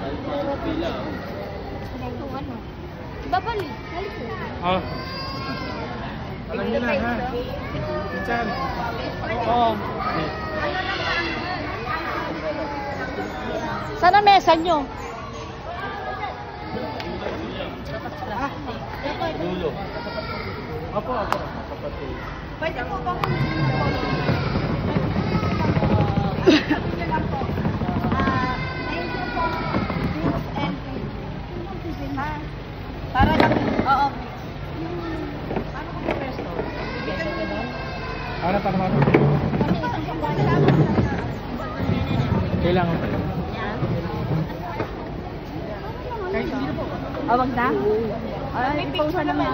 Pila. Ano? Babalik. Oh. Alam niyo na, ha? Pinsan. Oo. Saan ang mesa nyo? Dulo. Apo. Kapatid. Pwede po ba kung para lang, oo. Paano ko pwesto? Para Kami isang pangwala. kailangan pa yun. Awag na? Ay, ipausa naman.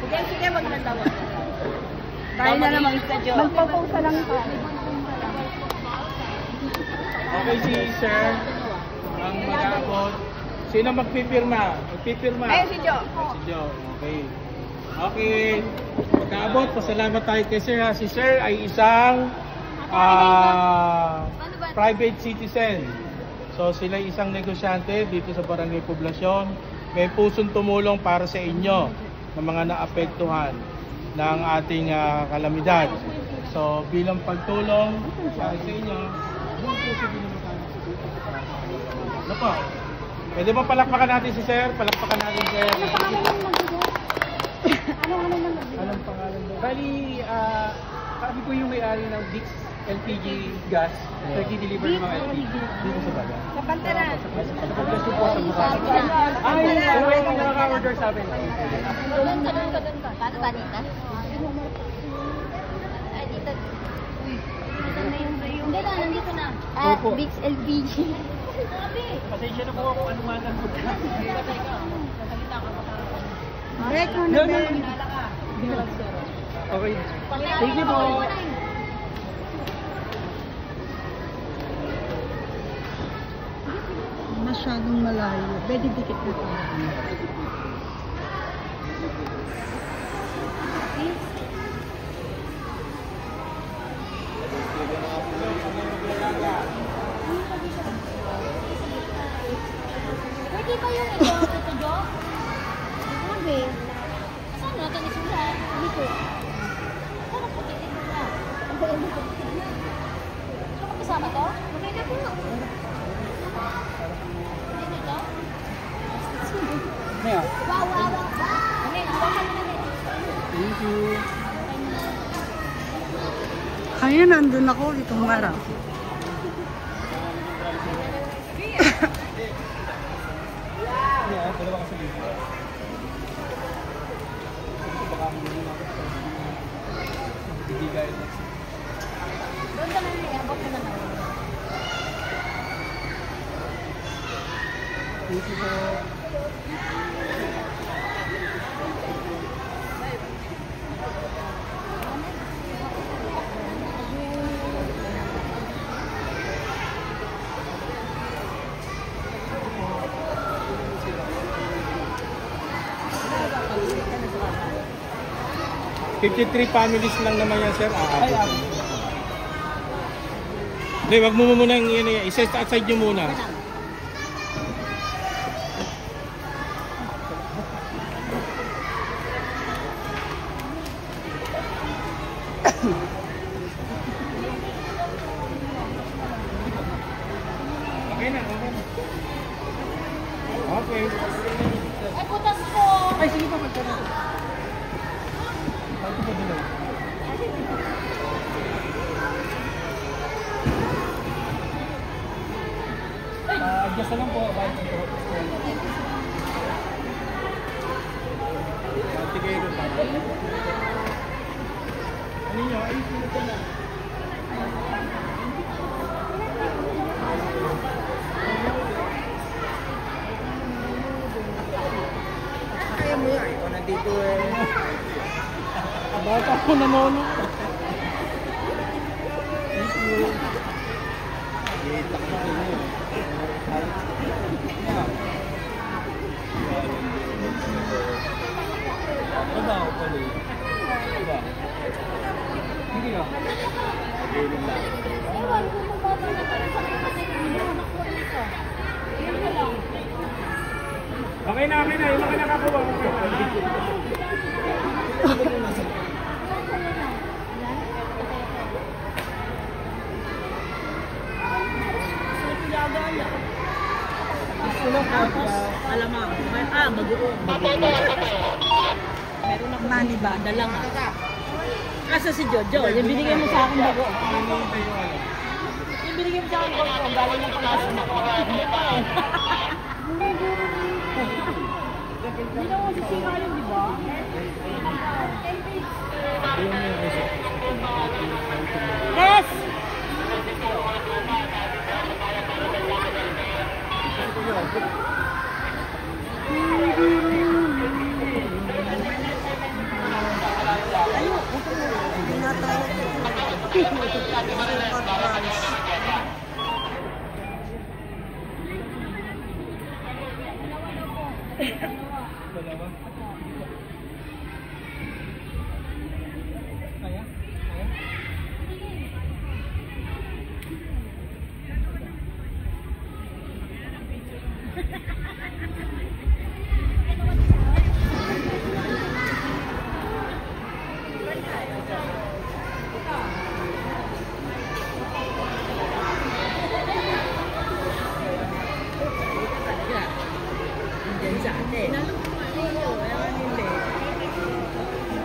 Sige, wag na daw. Tayo na namang istadyo. Magpapausa lang pa. Okay, si Sir ang mag-aabot. Sino magpipirma? Ayun si Jo. Si Joe. Okay. Okay. Mag-aabot. Pasalamat tayo kay Sir, ha. Si Sir ay isang private citizen. So sila isang negosyante dito sa Barangay Poblasyon. May pusong tumulong para sa inyo ng mga naapektuhan ng ating kalamidad. So bilang pagtulong sa inyo, ano po? Pwede ba palakpakan natin si Sir? Palakpakan natin si Sir. Anong pangalan mo? Bali, kami po yung may-ari ng Dix LPG gas. Nag-deliver ng mga LPG. Dito sa baga. Sa Pantaran. Sa Poblasyon po sa Bukati. Ay, yung nakaka-order sa amin. Doon ka. Paano ba dito? Ay, dito. Hindi na, nandito na. Opo. Bix LPG. Pasensya na po ako ano man ang Correct mo No. na. Okay. Thank you po. Masyadong malayo. Pwede dikit na tayo. Pwede ba yung ito, Jo? Sabi. Saan natin isulat? Dito. Saan ang puti dito na? Saan kasama to? Okay na po. Dito? Maya. Wow. Okay, hawakan mo na. Thank you. Kaya nandun ako itong araw. Dalawa kasi dito. Baka hindi na ako bibigay. Doon ka na abot mo na lang. Thank you po. $53 families lang naman yan, Sir. Hindi, wag mo muna yung i-set aside nyo muna. Okay na. Okay. Ay, putas ko! Ay, sige po, magkano. Bago po dilaw. Adjust na lang po. Bakit ito? Sige, ano nyo? Ay, sinunod na. Kaya mo yan. Ikaw nandito eh. Bata ko nanono. Thank you. Itak na ko nyo. Ano ba ako pala? Ano ba? Hindi ka. Hindi lang. Okay na, yung mga nakakuha. Alamang. Bagoong. Meron ako mani ba? Dalang. Asa si Jojo? Yung binigay mo sa akin bagoong. Yung binigay mo sa akin bagoong. Galing ng palaso na. Hindi na mo sisira yun, di ba? Yes!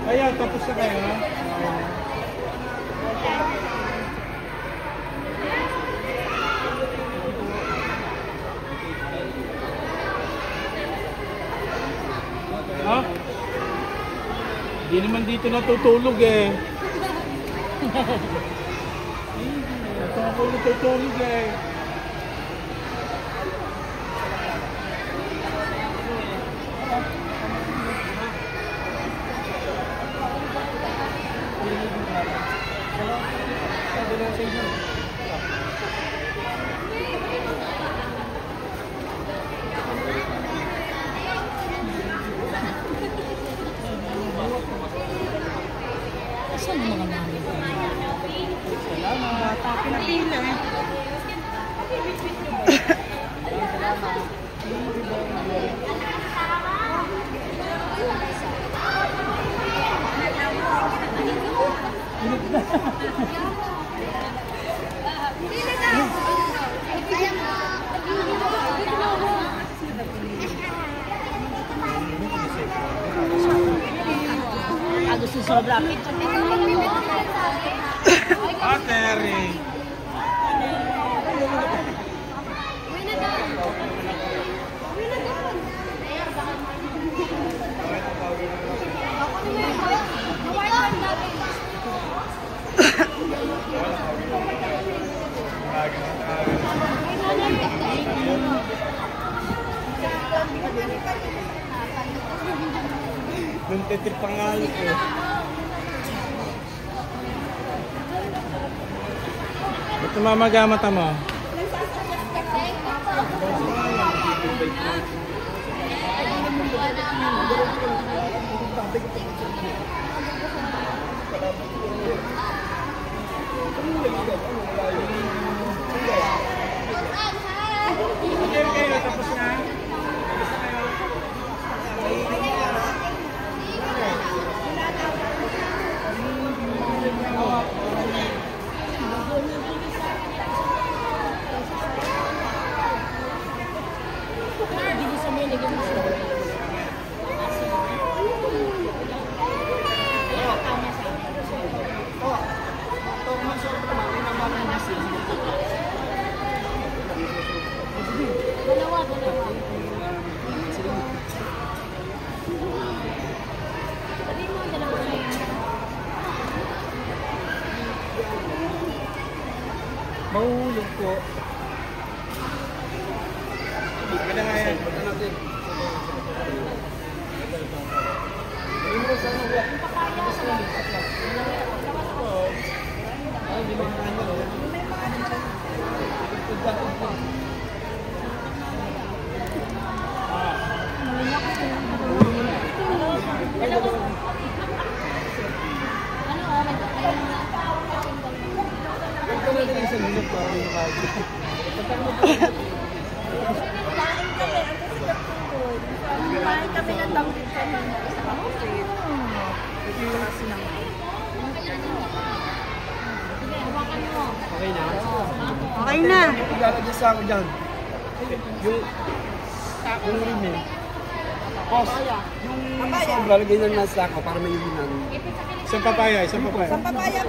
Ayan, tapos na kayo, ha? Ha? Hindi naman dito natutulog eh. Ito ako natutulog eh. Saan ang mga namin? Salamat. Bata, pinapila eh. Gusto sobra. Terry. Nagtitrip pa nga yun eh. Ba't namamaga mata mo? Okay, tapos na. Mahulog po. Maganda nga yan. lang isang minute para yung kahit. Kain kami, ang kasagap tungkol. Kain kami ng tangkol kanina. Sige, hawakan mo. Okay na? Okay na. Ilalagay sa akin dyan. Yung rin eh. Boss, yung lalagay na nasa ako para may yulinan. Isang papaya, isang papaya.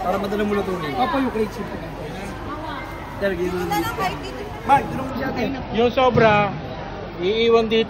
Para madala mo na ito rin. Papa yung crate soup. Lalagay mo na. Mike, tulong mo siya. Yung sobra, iiwan dito.